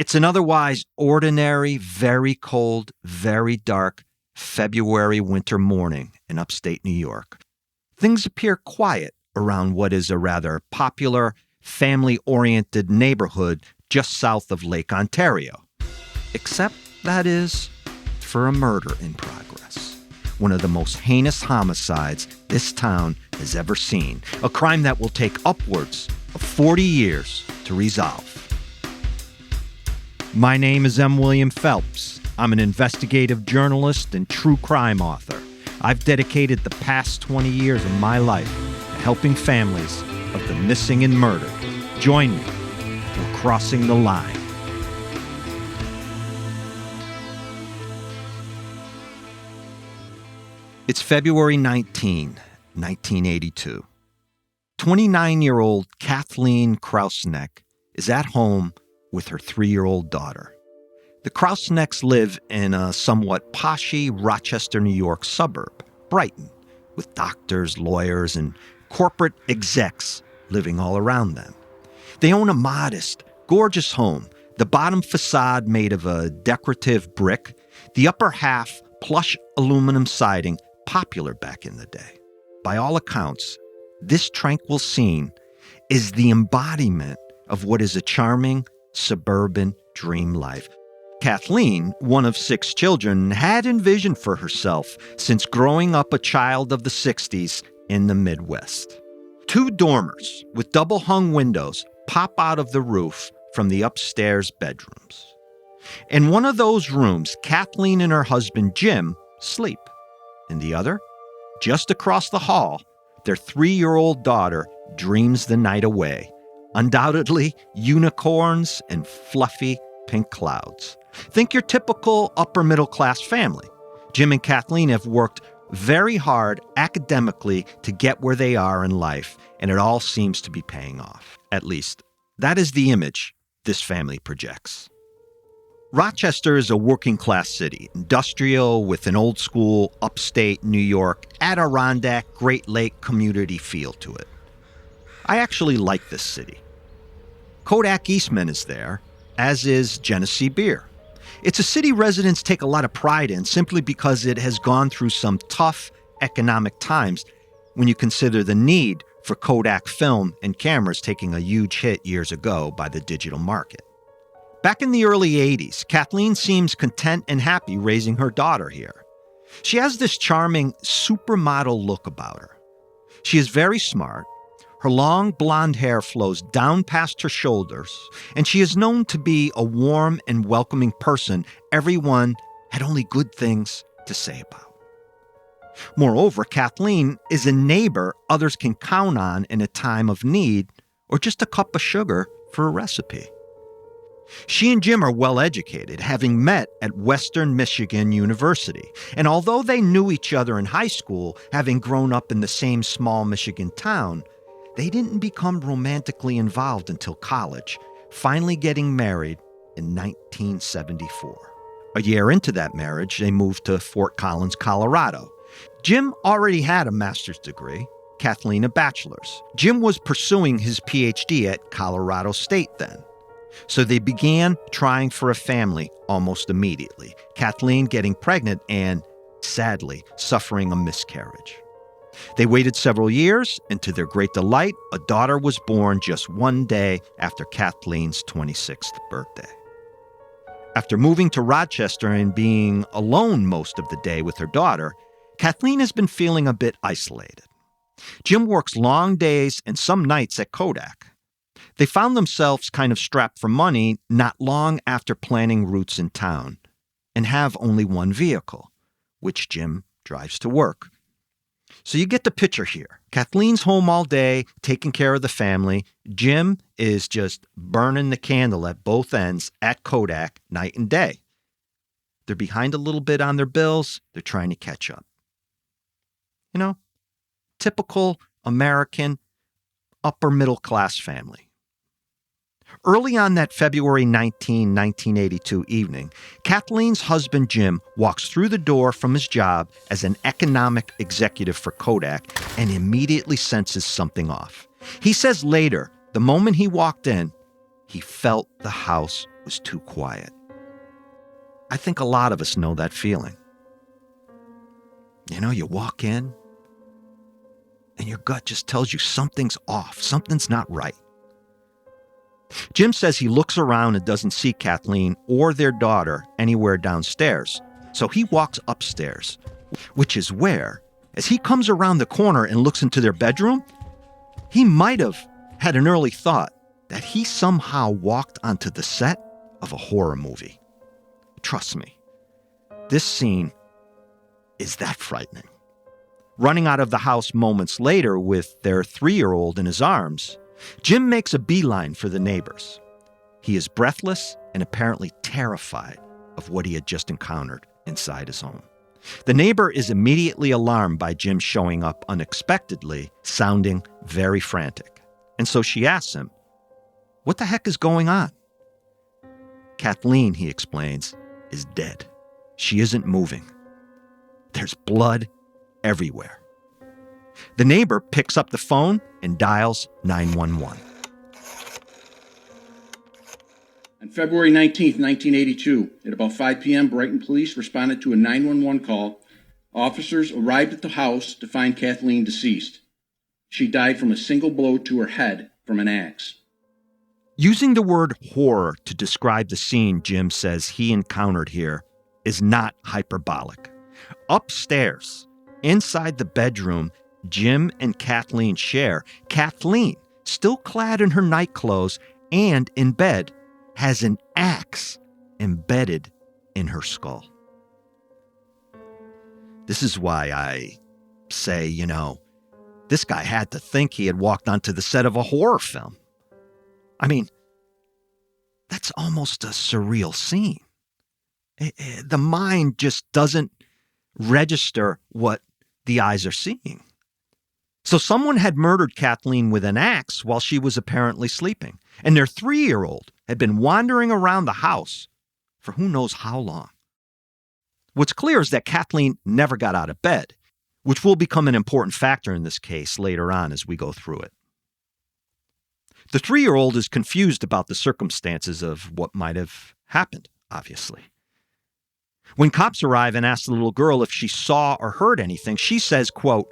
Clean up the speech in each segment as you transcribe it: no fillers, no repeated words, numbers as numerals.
It's an otherwise ordinary, very cold, very dark February winter morning in upstate New York. Things appear quiet around what is a rather popular, family-oriented neighborhood just south of Lake Ontario. Except, that is, for a murder in progress. One of the most heinous homicides this town has ever seen. A crime that will take upwards of 40 years to resolve. My name is M. William Phelps. I'm an investigative journalist and true crime author. I've dedicated the past 20 years of my life to helping families of the missing and murdered. Join me. We're crossing the line. It's February 19, 1982. 29-year-old Cathleen Krauseneck is at home with her 3-year-old daughter. The Krausenecks live in a somewhat poshy Rochester, New York suburb, Brighton, with doctors, lawyers, and corporate execs living all around them. They own a modest, gorgeous home, the bottom facade made of a decorative brick, the upper half plush aluminum siding, popular back in the day. By all accounts, this tranquil scene is the embodiment of what is a charming, suburban dream life. Cathleen, one of 6 children, had envisioned for herself since growing up a child of the 60s in the Midwest. 2 dormers with double-hung windows pop out of the roof from the upstairs bedrooms. In one of those rooms, Cathleen and her husband, Jim, sleep. In the other, just across the hall, their 3-year-old daughter dreams the night away. Undoubtedly, unicorns and fluffy pink clouds. Think your typical upper-middle-class family. Jim and Cathleen have worked very hard academically to get where they are in life, and it all seems to be paying off. At least, that is the image this family projects. Rochester is a working-class city, industrial with an old-school, upstate New York, Adirondack, Great Lake community feel to it. I actually like this city. Kodak Eastman is there, as is Genesee Beer. It's a city residents take a lot of pride in simply because it has gone through some tough economic times when you consider the need for Kodak film and cameras taking a huge hit years ago by the digital market. Back in the early 80s, Cathleen seems content and happy raising her daughter here. She has this charming supermodel look about her. She is very smart. Her long blonde hair flows down past her shoulders, and she is known to be a warm and welcoming person everyone had only good things to say about. Moreover, Cathleen is a neighbor others can count on in a time of need or just a cup of sugar for a recipe. She and Jim are well educated, having met at Western Michigan University. And although they knew each other in high school, having grown up in the same small Michigan town, they didn't become romantically involved until college, finally getting married in 1974. A year into that marriage, they moved to Fort Collins, Colorado. Jim already had a master's degree, Kathleen a bachelor's. Jim was pursuing his PhD at Colorado State then. So they began trying for a family almost immediately, Kathleen getting pregnant and, sadly, suffering a miscarriage. They waited several years, and to their great delight, a daughter was born just one day after Kathleen's 26th birthday. After moving to Rochester and being alone most of the day with her daughter, Kathleen has been feeling a bit isolated. Jim works long days and some nights at Kodak. They found themselves kind of strapped for money not long after planning routes in town, and have only one vehicle, which Jim drives to work. So you get the picture here. Kathleen's home all day, taking care of the family. Jim is just burning the candle at both ends at Kodak night and day. They're behind a little bit on their bills. They're trying to catch up. You know, typical American upper middle class family. Early on that February 19, 1982 evening, Kathleen's husband Jim walks through the door from his job as an economic executive for Kodak and immediately senses something off. He says later, the moment he walked in, he felt the house was too quiet. I think a lot of us know that feeling. You know, you walk in and your gut just tells you something's off, something's not right. Jim says he looks around and doesn't see Kathleen or their daughter anywhere downstairs, so he walks upstairs, which is where, as he comes around the corner and looks into their bedroom, he might have had an early thought that he somehow walked onto the set of a horror movie. Trust me, this scene is that frightening. Running out of the house moments later with their 3-year-old in his arms, Jim makes a beeline for the neighbors. He is breathless and apparently terrified of what he had just encountered inside his home. The neighbor is immediately alarmed by Jim showing up unexpectedly, sounding very frantic. And so she asks him, "What the heck is going on?" Kathleen, he explains, is dead. She isn't moving. There's blood everywhere. The neighbor picks up the phone and dials 911. On February 19th, 1982, at about 5 p.m., Brighton police responded to a 911 call. Officers arrived at the house to find Kathleen deceased. She died from a single blow to her head from an axe. Using the word horror to describe the scene Jim says he encountered here is not hyperbolic. Upstairs, inside the bedroom Jim and Kathleen share, Kathleen, still clad in her nightclothes and in bed, has an axe embedded in her skull. This is why I say, this guy had to think he had walked onto the set of a horror film. I mean, that's almost a surreal scene. The mind just doesn't register what the eyes are seeing. So someone had murdered Kathleen with an axe while she was apparently sleeping, and their 3-year-old had been wandering around the house for who knows how long. What's clear is that Kathleen never got out of bed, which will become an important factor in this case later on as we go through it. The 3-year-old is confused about the circumstances of what might have happened, obviously. When cops arrive and ask the little girl if she saw or heard anything, she says, quote,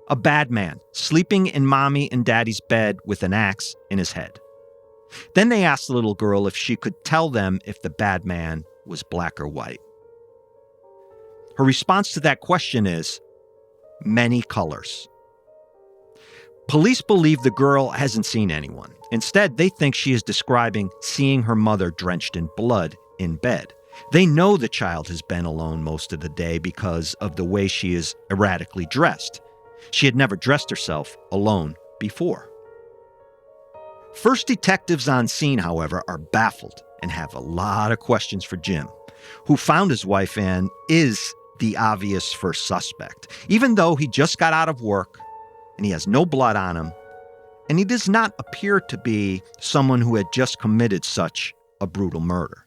"A bad man sleeping in mommy and daddy's bed with an axe in his head." Then they ask the little girl if she could tell them if the bad man was black or white. Her response to that question is, many colors. Police believe the girl hasn't seen anyone. Instead, they think she is describing seeing her mother drenched in blood in bed. They know the child has been alone most of the day because of the way she is erratically dressed. She had never dressed herself alone before. First detectives on scene, however, are baffled and have a lot of questions for Jim, who found his wife and is the obvious first suspect, even though he just got out of work and he has no blood on him, and he does not appear to be someone who had just committed such a brutal murder.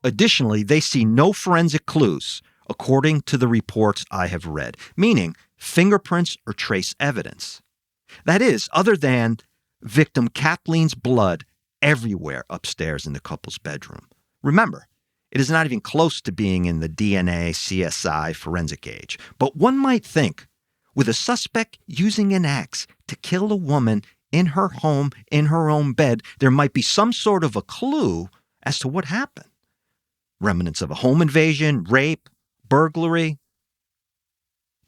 Additionally, they see no forensic clues, according to the reports I have read, meaning fingerprints or trace evidence. That is, other than victim Kathleen's blood everywhere upstairs in the couple's bedroom. Remember, it is not even close to being in the DNA, CSI, forensic age. But one might think, with a suspect using an axe to kill a woman in her home, in her own bed, there might be some sort of a clue as to what happened. Remnants of a home invasion, rape, burglary.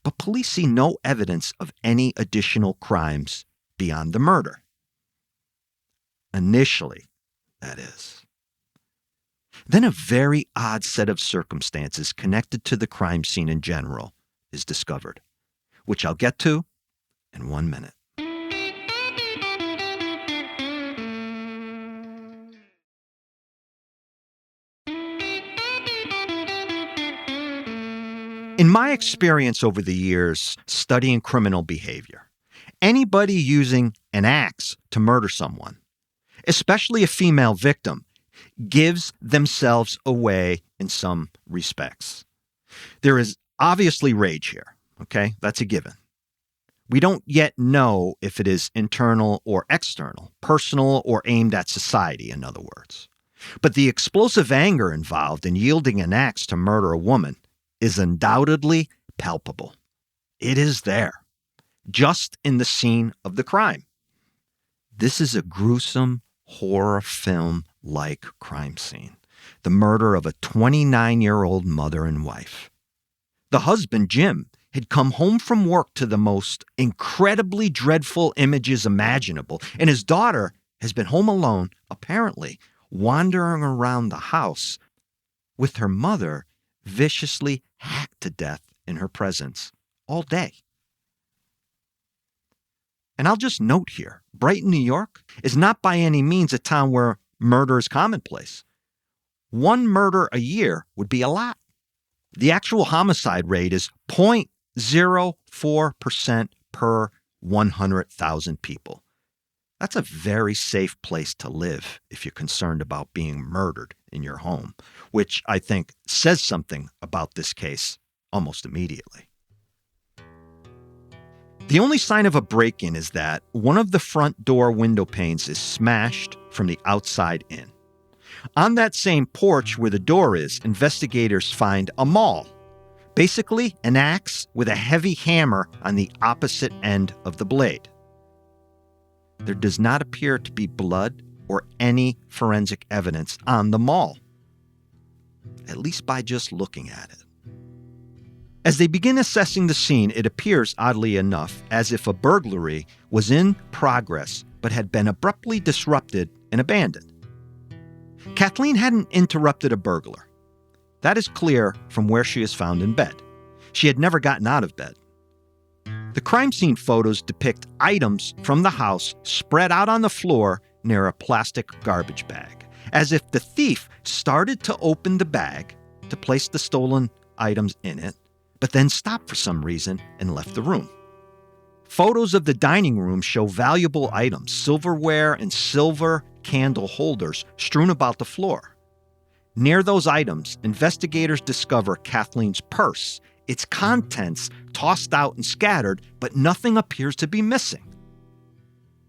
But police see no evidence of any additional crimes beyond the murder. Initially, that is. Then a very odd set of circumstances connected to the crime scene in general is discovered, which I'll get to in 1 minute. In my experience over the years studying criminal behavior, anybody using an axe to murder someone, especially a female victim, gives themselves away in some respects. There is obviously rage here, okay? That's a given. We don't yet know if it is internal or external, personal or aimed at society, in other words. But the explosive anger involved in yielding an axe to murder a woman is undoubtedly palpable. It is there, just in the scene of the crime. This is a gruesome horror film-like crime scene. The murder of a 29-year-old mother and wife. The husband, Jim, had come home from work to the most incredibly dreadful images imaginable, and his daughter has been home alone, apparently, wandering around the house with her mother viciously hacked to death in her presence all day. And I'll just note here, Brighton, New York is not by any means a town where murder is commonplace. One murder a year would be a lot. The actual homicide rate is 0.04% per 100,000 people. That's a very safe place to live if you're concerned about being murdered in your home, which I think says something about this case almost immediately. The only sign of a break-in is that one of the front door window panes is smashed from the outside in. On that same porch where the door is, investigators find a maul. Basically, an axe with a heavy hammer on the opposite end of the blade. There does not appear to be blood or any forensic evidence on the maul, at least by just looking at it. As they begin assessing the scene, it appears, oddly enough, as if a burglary was in progress but had been abruptly disrupted and abandoned. Cathleen hadn't interrupted a burglar. That is clear from where she is found in bed. She had never gotten out of bed. The crime scene photos depict items from the house spread out on the floor near a plastic garbage bag, as if the thief started to open the bag to place the stolen items in it, but then stopped for some reason and left the room. Photos of the dining room show valuable items, silverware and silver candle holders strewn about the floor. Near those items, investigators discover Kathleen's purse, its contents tossed out and scattered, but nothing appears to be missing.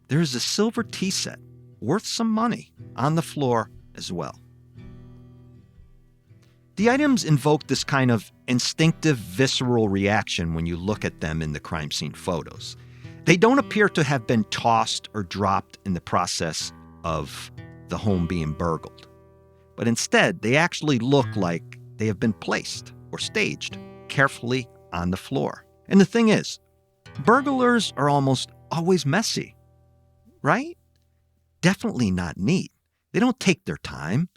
There is a silver tea set, worth some money, on the floor as well. The items invoke this kind of instinctive, visceral reaction when you look at them in the crime scene photos. They don't appear to have been tossed or dropped in the process of the home being burgled. But instead, they actually look like they have been placed or staged carefully on the floor. And the thing is, burglars are almost always messy, right? Definitely not neat. They don't take their time.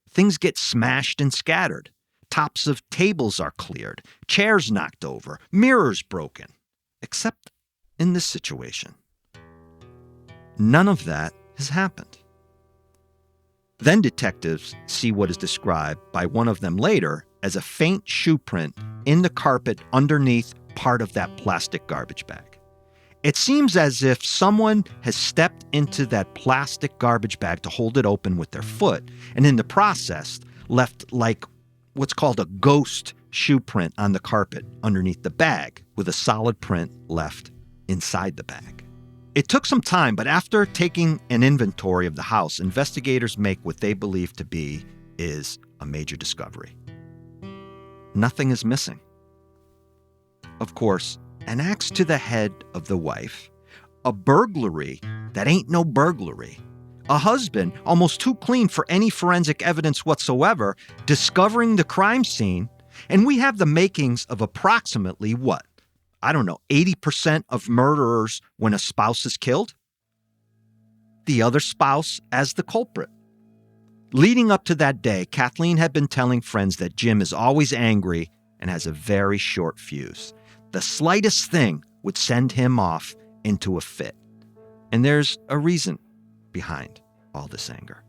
Things get smashed and scattered. Tops of tables are cleared, chairs knocked over, mirrors broken. Except in this situation. None of that has happened. Then detectives see what is described by one of them later as a faint shoe print in the carpet underneath part of that plastic garbage bag. It seems as if someone has stepped into that plastic garbage bag to hold it open with their foot, and in the process left like what's called a ghost shoe print on the carpet underneath the bag, with a solid print left inside the bag. It took some time, but after taking an inventory of the house, investigators make what they believe to be is a major discovery. Nothing is missing. Of course, an axe to the head of the wife, a burglary that ain't no burglary, a husband almost too clean for any forensic evidence whatsoever, discovering the crime scene, and we have the makings of approximately what? 80% of murderers when a spouse is killed? The other spouse as the culprit. Leading up to that day, Kathleen had been telling friends that Jim is always angry and has a very short fuse. The slightest thing would send him off into a fit. And there's a reason behind all this anger.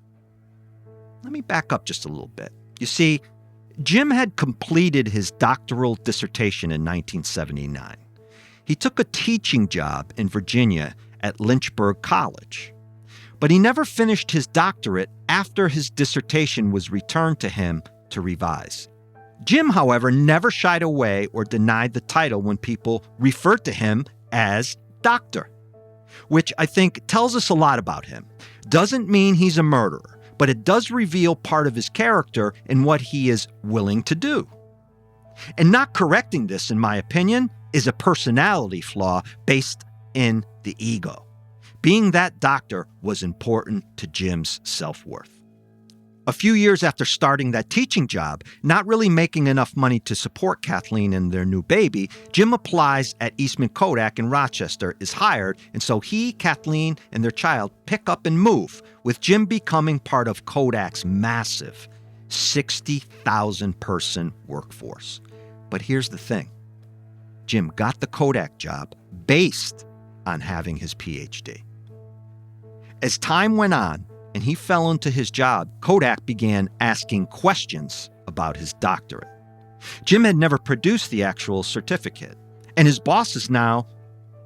Let me back up just a little bit. You see, Jim had completed his doctoral dissertation in 1979. He took a teaching job in Virginia at Lynchburg College. But he never finished his doctorate after his dissertation was returned to him to revise. Jim, however, never shied away or denied the title when people referred to him as doctor, which I think tells us a lot about him. Doesn't mean he's a murderer, but it does reveal part of his character and what he is willing to do. And not correcting this, in my opinion, is a personality flaw based in the ego. Being that doctor was important to Jim's self-worth. A few years after starting that teaching job, not really making enough money to support Kathleen and their new baby, Jim applies at Eastman Kodak in Rochester, is hired, and so he, Kathleen, and their child pick up and move, with Jim becoming part of Kodak's massive 60,000-person workforce. But here's the thing. Jim got the Kodak job based on having his PhD. As time went on, and he fell into his job, Kodak began asking questions about his doctorate. Jim had never produced the actual certificate, and his bosses now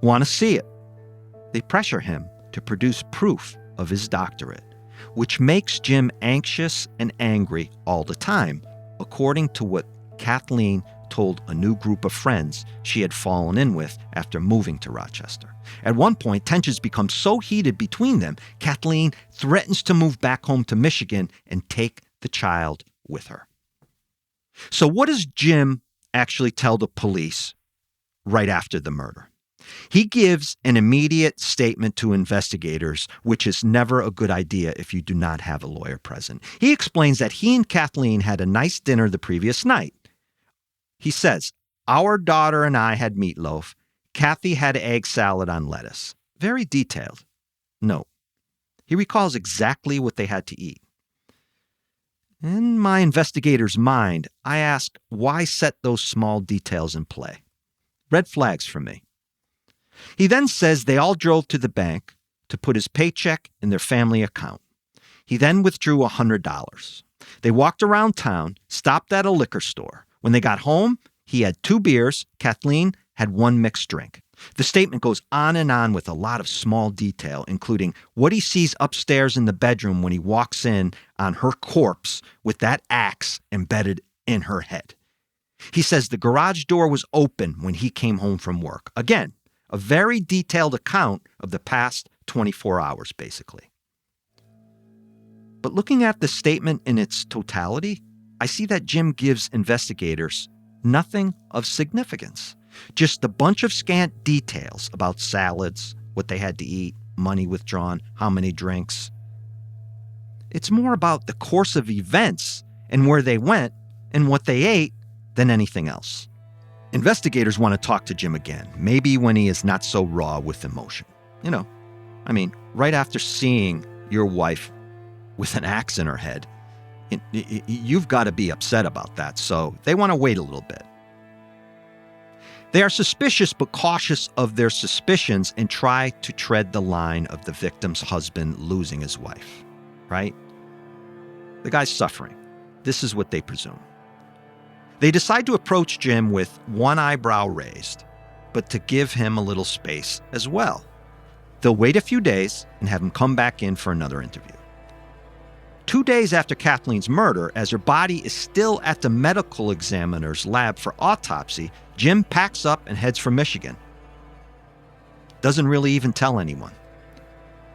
want to see it. They pressure him to produce proof of his doctorate, which makes Jim anxious and angry all the time, according to what Kathleen told a new group of friends she had fallen in with after moving to Rochester. At one point, tensions become so heated between them, Kathleen threatens to move back home to Michigan and take the child with her. So what does Jim actually tell the police right after the murder? He gives an immediate statement to investigators, which is never a good idea if you do not have a lawyer present. He explains that he and Kathleen had a nice dinner the previous night. He says, "Our daughter and I had meatloaf. Kathy had egg salad on lettuce." Very detailed. Note, he recalls exactly what they had to eat. In my investigator's mind, I ask, why set those small details in play? Red flags for me. He then says they all drove to the bank to put his paycheck in their family account. He then withdrew $100. They walked around town, stopped at a liquor store. When they got home, he had 2 beers. Kathleen had 1 mixed drink. The statement goes on and on with a lot of small detail, including what he sees upstairs in the bedroom when he walks in on her corpse with that axe embedded in her head. He says the garage door was open when he came home from work. Again, a very detailed account of the past 24 hours, basically. But looking at the statement in its totality, I see that Jim gives investigators nothing of significance. Just a bunch of scant details about salads, what they had to eat, money withdrawn, how many drinks. It's more about the course of events and where they went and what they ate than anything else. Investigators want to talk to Jim again, maybe when he is not so raw with emotion. Right after seeing your wife with an axe in her head, you've got to be upset about that, so they want to wait a little bit. They are suspicious but cautious of their suspicions and try to tread the line of the victim's husband losing his wife, right? The guy's suffering. This is what they presume. They decide to approach Jim with one eyebrow raised, but to give him a little space as well. They'll wait a few days and have him come back in for another interview. 2 days after Kathleen's murder, as her body is still at the medical examiner's lab for autopsy, Jim packs up and heads for Michigan. Doesn't really even tell anyone.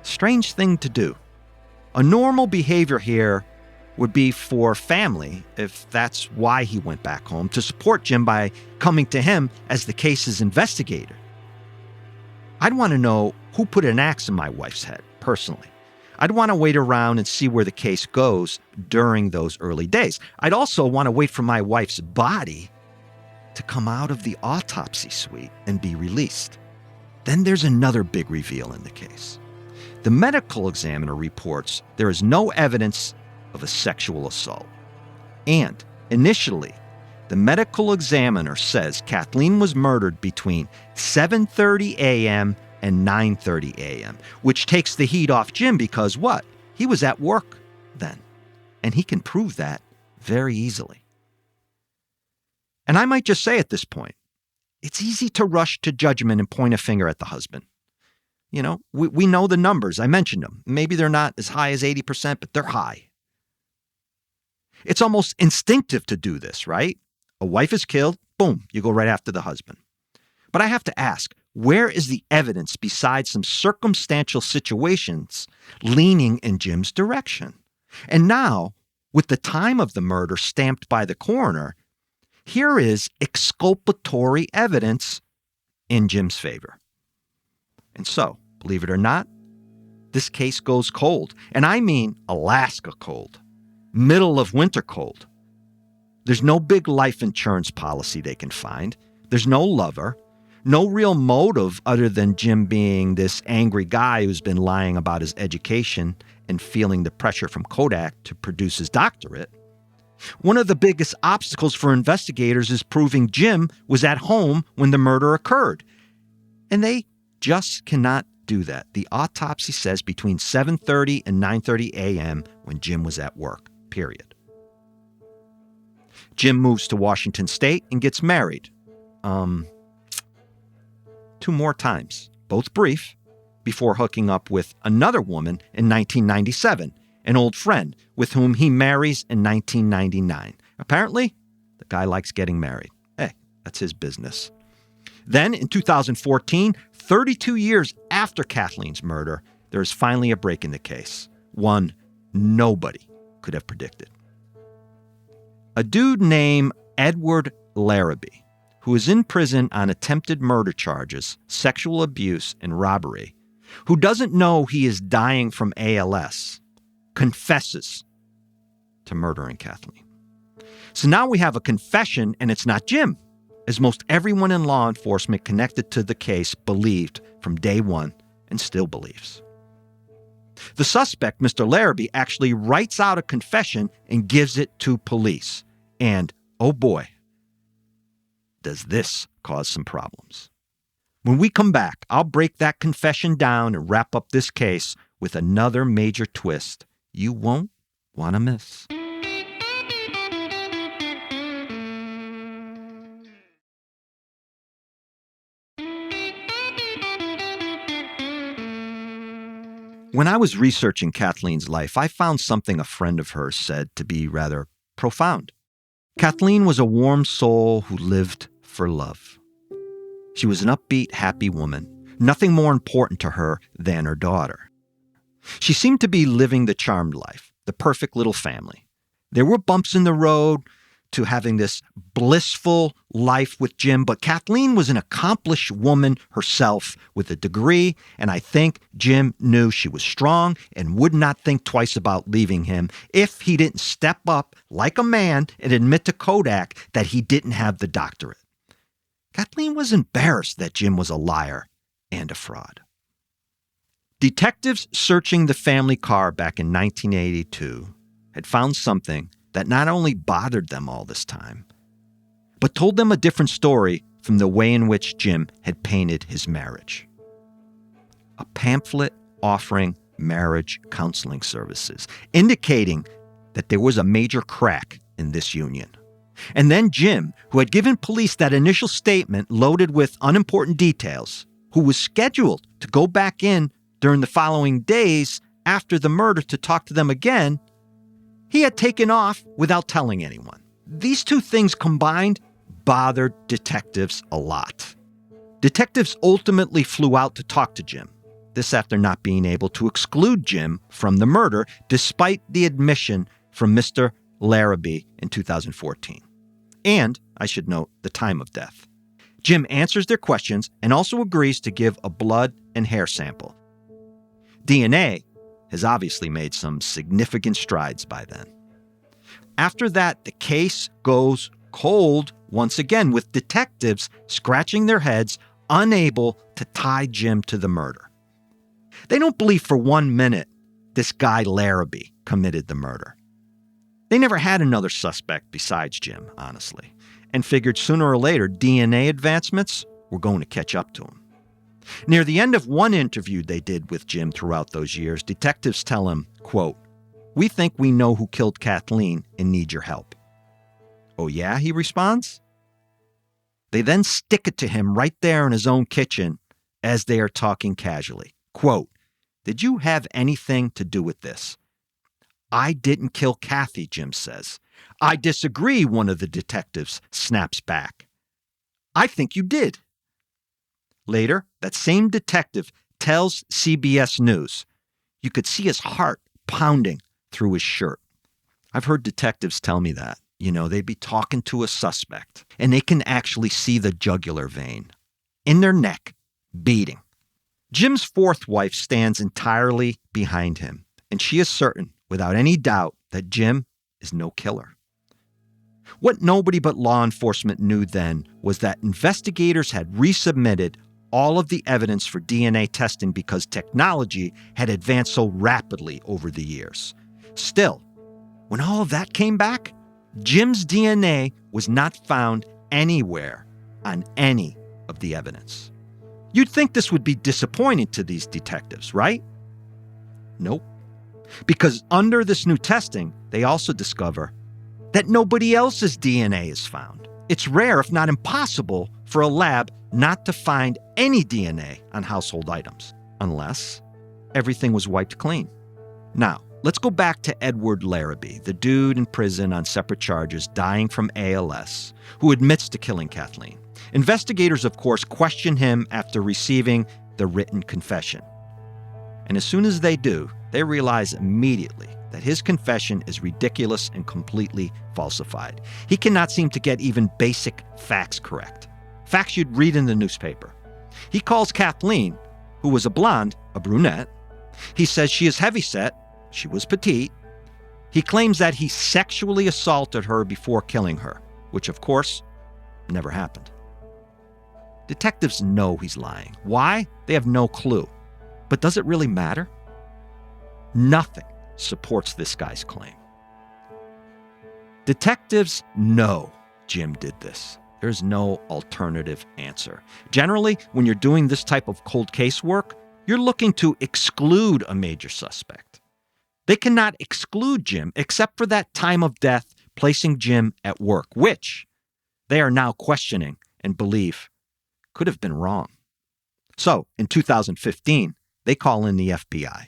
Strange thing to do. A normal behavior here would be for family, if that's why he went back home, to support Jim by coming to him as the case's investigator. I'd want to know who put an axe in my wife's head, personally. I'd want to wait around and see where the case goes during those early days. I'd also want to wait for my wife's body to come out of the autopsy suite and be released. Then there's another big reveal in the case. The medical examiner reports there is no evidence of a sexual assault. And initially, the medical examiner says Kathleen was murdered between 7:30 a.m. and 9:30 a.m., which takes the heat off Jim because what? He was at work then, and he can prove that very easily. And I might just say at this point, it's easy to rush to judgment and point a finger at the husband. We know the numbers. I mentioned them. Maybe they're not as high as 80%, but they're high. It's almost instinctive to do this, right? A wife is killed, boom, you go right after the husband. But I have to ask, Where is the evidence besides some circumstantial situations leaning in Jim's direction? And now, with the time of the murder stamped by the coroner, here is exculpatory evidence in Jim's favor. And so, believe it or not, this case goes cold. And I mean Alaska cold, middle of winter cold. There's no big life insurance policy they can find. There's no lover, no real motive other than Jim being this angry guy who's been lying about his education and feeling the pressure from Kodak to produce his doctorate. One of the biggest obstacles for investigators is proving Jim was at home when the murder occurred. And they just cannot do that. The autopsy says between 7:30 and 9:30 a.m. when Jim was at work, period. Jim moves to Washington State and gets married. 2 more times, both brief, before hooking up with another woman in 1997, an old friend with whom he marries in 1999. Apparently, the guy likes getting married. Hey, that's his business. Then in 2014, 32 years after Kathleen's murder, there is finally a break in the case. One nobody could have predicted. A dude named Edward Larrabee, who is in prison on attempted murder charges, sexual abuse, and robbery, who doesn't know he is dying from ALS, confesses to murdering Kathleen. So now we have a confession, and it's not Jim, as most everyone in law enforcement connected to the case believed from day one and still believes. The suspect, Mr. Larrabee, actually writes out a confession and gives it to police. And, oh boy, does this cause some problems. When we come back, I'll break that confession down and wrap up this case with another major twist you won't want to miss. When I was researching Kathleen's life, I found something a friend of hers said to be rather profound. Kathleen was a warm soul who lived for love. She was an upbeat, happy woman, nothing more important to her than her daughter. She seemed to be living the charmed life, the perfect little family. There were bumps in the road to having this blissful life with Jim, but Kathleen was an accomplished woman herself with a degree, and I think Jim knew she was strong and would not think twice about leaving him if he didn't step up like a man and admit to Kodak that he didn't have the doctorate. Kathleen was embarrassed that Jim was a liar and a fraud. Detectives searching the family car back in 1982 had found something that not only bothered them all this time, but told them a different story from the way in which Jim had painted his marriage. A pamphlet offering marriage counseling services, indicating that there was a major crack in this union. And then Jim, who had given police that initial statement loaded with unimportant details, who was scheduled to go back in during the following days after the murder to talk to them again, he had taken off without telling anyone. These two things combined bothered detectives a lot. Detectives ultimately flew out to talk to Jim, this after not being able to exclude Jim from the murder, despite the admission from Mr. Larrabee in 2014. And, I should note, the time of death. Jim answers their questions and also agrees to give a blood and hair sample. DNA has obviously made some significant strides by then. After that, the case goes cold once again, with detectives scratching their heads, unable to tie Jim to the murder. They don't believe for 1 minute this guy Larrabee committed the murder. They never had another suspect besides Jim, honestly, and figured sooner or later DNA advancements were going to catch up to him. Near the end of one interview they did with Jim throughout those years, detectives tell him, quote, "We think we know who killed Kathleen and need your help." "Oh yeah?" he responds. They then stick it to him right there in his own kitchen as they are talking casually. Quote, "Did you have anything to do with this?" "I didn't kill Kathy," Jim says. "I disagree," one of the detectives snaps back. "I think you did." Later, that same detective tells CBS News you could see his heart pounding through his shirt. I've heard detectives tell me that. They'd be talking to a suspect, and they can actually see the jugular vein in their neck beating. Jim's fourth wife stands entirely behind him, and she is certain, without any doubt, that Jim is no killer. What nobody but law enforcement knew then was that investigators had resubmitted all of the evidence for DNA testing because technology had advanced so rapidly over the years. Still, when all of that came back, Jim's DNA was not found anywhere on any of the evidence. You'd think this would be disappointing to these detectives, right? Nope. Because under this new testing, they also discover that nobody else's DNA is found. It's rare, if not impossible, for a lab not to find any DNA on household items, unless everything was wiped clean. Now, let's go back to Edward Larrabee, the dude in prison on separate charges dying from ALS, who admits to killing Kathleen. Investigators, of course, question him after receiving the written confession. And as soon as they do, they realize immediately that his confession is ridiculous and completely falsified. He cannot seem to get even basic facts correct. Facts you'd read in the newspaper. He calls Kathleen, who was a blonde, a brunette. He says she is heavyset. She was petite. He claims that he sexually assaulted her before killing her, which, of course, never happened. Detectives know he's lying. Why? They have no clue. But does it really matter? Nothing supports this guy's claim. Detectives know Jim did this. There's no alternative answer. Generally, when you're doing this type of cold case work, you're looking to exclude a major suspect. They cannot exclude Jim except for that time of death, placing Jim at work, which they are now questioning and believe could have been wrong. So, in 2015, they call in the FBI.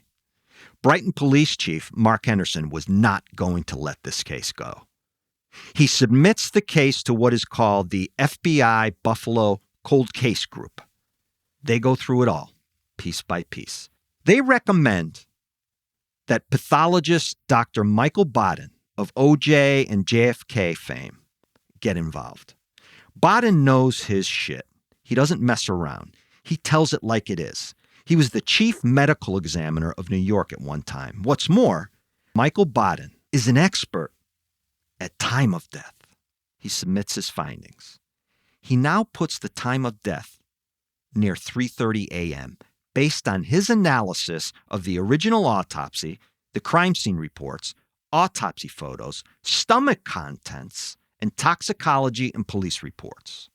Brighton Police Chief Mark Henderson was not going to let this case go. He submits the case to what is called the FBI Buffalo Cold Case Group. They go through it all, piece by piece. They recommend that pathologist Dr. Michael Baden of OJ and JFK fame get involved. Baden knows his shit. He doesn't mess around. He tells it like it is. He was the chief medical examiner of New York at one time. What's more, Michael Baden is an expert at time of death. He submits his findings. He now puts the time of death near 3:30 a.m. based on his analysis of the original autopsy, the crime scene reports, autopsy photos, stomach contents, and toxicology and police reports.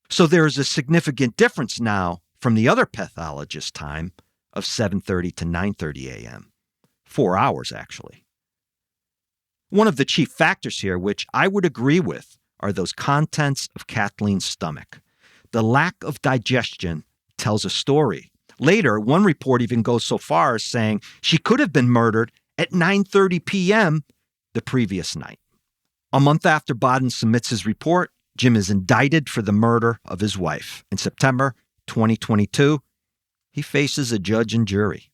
So there is a significant difference now from the other pathologist's time of 7:30 to 9:30 a.m. 4 hours, actually. One of the chief factors here, which I would agree with, are those contents of Kathleen's stomach. The lack of digestion tells a story. Later, one report even goes so far as saying she could have been murdered at 9:30 p.m. the previous night. A month after Baden submits his report, Jim is indicted for the murder of his wife. In September 2022, he faces a judge and jury.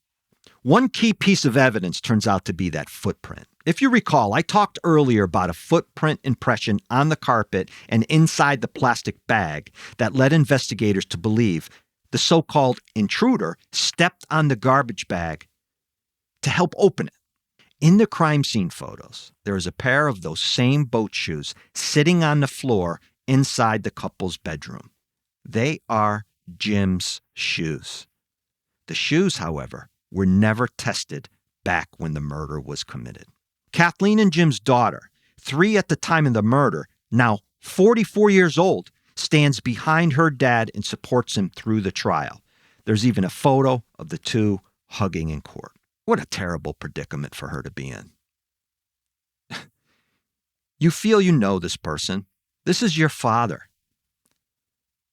One key piece of evidence turns out to be that footprint. If you recall, I talked earlier about a footprint impression on the carpet and inside the plastic bag that led investigators to believe the so-called intruder stepped on the garbage bag to help open it. In the crime scene photos, there is a pair of those same boat shoes sitting on the floor inside the couple's bedroom. They are Jim's shoes. The shoes, however, were never tested back when the murder was committed. Kathleen and Jim's daughter, 3 at the time of the murder, now 44 years old, stands behind her dad and supports him through the trial. There's even a photo of the two hugging in court. What a terrible predicament for her to be in. You feel you know this person. This is your father.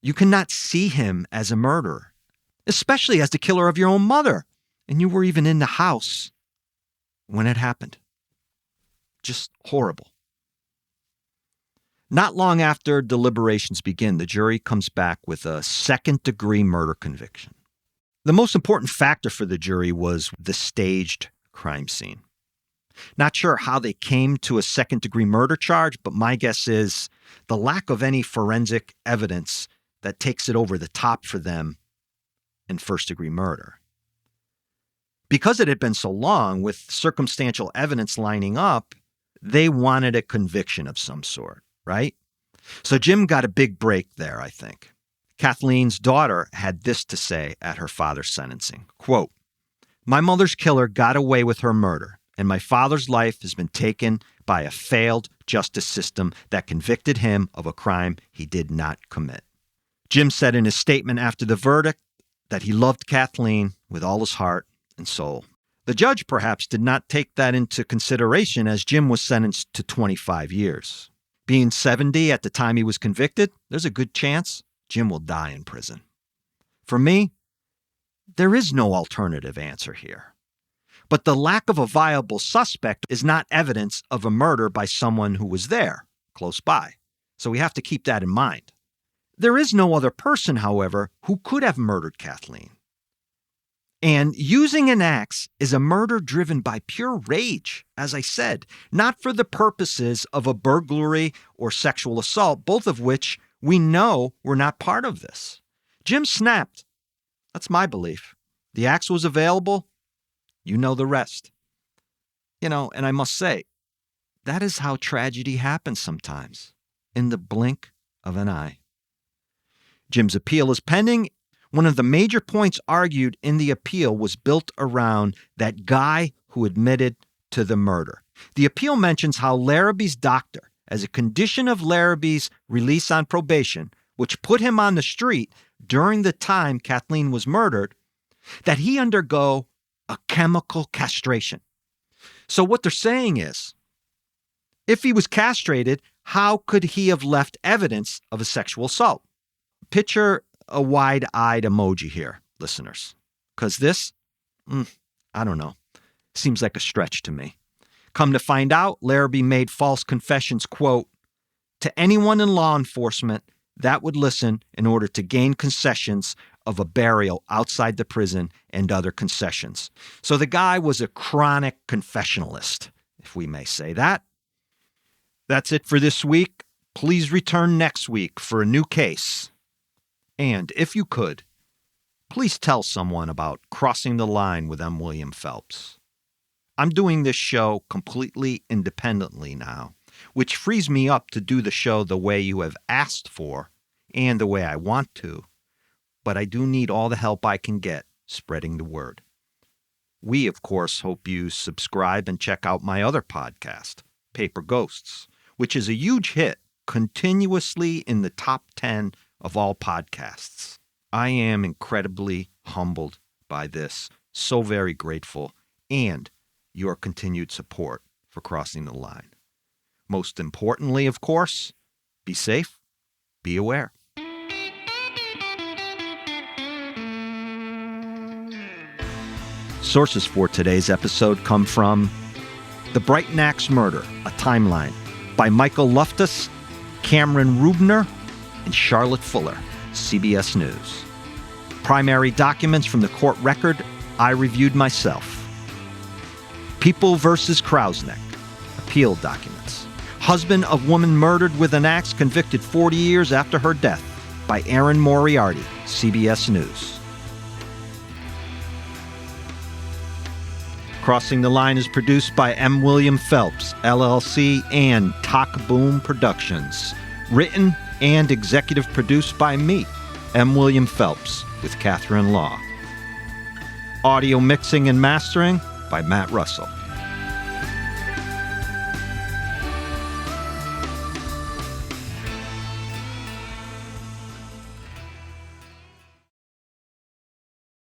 You cannot see him as a murderer, especially as the killer of your own mother. And you were even in the house when it happened. Just horrible. Not long after deliberations begin, the jury comes back with a second-degree murder conviction. The most important factor for the jury was the staged crime scene. Not sure how they came to a second-degree murder charge, but my guess is the lack of any forensic evidence that takes it over the top for them in first-degree murder. Because it had been so long, with circumstantial evidence lining up, they wanted a conviction of some sort, right? So Jim got a big break there, I think. Kathleen's daughter had this to say at her father's sentencing, quote, "My mother's killer got away with her murder, and my father's life has been taken by a failed justice system that convicted him of a crime he did not commit." Jim said in his statement after the verdict that he loved Kathleen with all his heart and soul. The judge perhaps did not take that into consideration as Jim was sentenced to 25 years. Being 70 at the time he was convicted, there's a good chance Jim will die in prison. For me, there is no alternative answer here. But the lack of a viable suspect is not evidence of a murder by someone who was there, close by. So we have to keep that in mind. There is no other person, however, who could have murdered Kathleen. And using an axe is a murder driven by pure rage, as I said, not for the purposes of a burglary or sexual assault, both of which we know were not part of this. Jim snapped. That's my belief. The axe was available. You know the rest. And I must say, that is how tragedy happens sometimes, in the blink of an eye. Jim's appeal is pending. One of the major points argued in the appeal was built around that guy who admitted to the murder. The appeal mentions how Larrabee's doctor, as a condition of Larrabee's release on probation, which put him on the street during the time Kathleen was murdered, that he undergo a chemical castration. So what they're saying is, if he was castrated, how could he have left evidence of a sexual assault? Picture a wide-eyed emoji here, listeners. Because this, I don't know, seems like a stretch to me. Come to find out, Larrabee made false confessions, quote, to anyone in law enforcement that would listen in order to gain concessions of a burial outside the prison and other concessions. So the guy was a chronic confessionalist, if we may say that. That's it for this week. Please return next week for a new case. And if you could, please tell someone about Crossing the Line with M. William Phelps. I'm doing this show completely independently now, which frees me up to do the show the way you have asked for and the way I want to. But I do need all the help I can get spreading the word. We, of course, hope you subscribe and check out my other podcast, Paper Ghosts, which is a huge hit, continuously in the top 10 of all podcasts. I am incredibly humbled by this, so very grateful, and your continued support for Crossing the Line. Most importantly, of course, be safe, be aware. Sources for today's episode come from The Brighton Axe Murder, A Timeline by Michael Loftus, Cameron Rubner, and Charlotte Fuller, CBS News. Primary documents from the court record I reviewed myself. People versus Krauseneck, appeal documents. Husband of woman murdered with an axe convicted 40 years after her death by Aaron Moriarty, CBS News. Crossing the Line is produced by M. William Phelps, LLC, and Talk Boom Productions. Written and executive produced by me, M. William Phelps, with Catherine Law. Audio mixing and mastering by Matt Russell.